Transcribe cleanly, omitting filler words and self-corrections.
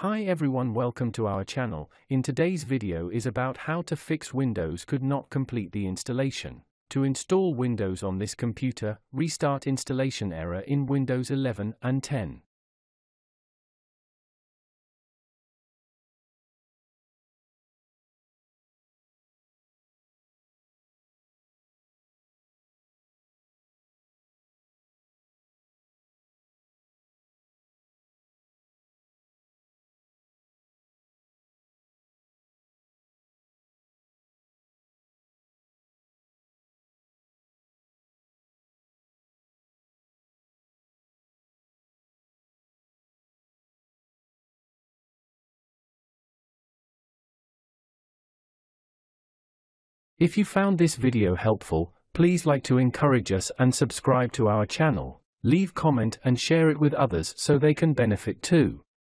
Hi everyone, welcome to our channel. In today's video is about how to fix Windows could not complete the installation. To install Windows on this computer, restart installation error in Windows 11 and 10. If you found this video helpful, please like to encourage us and subscribe to our channel. Leave comment and share it with others so they can benefit too.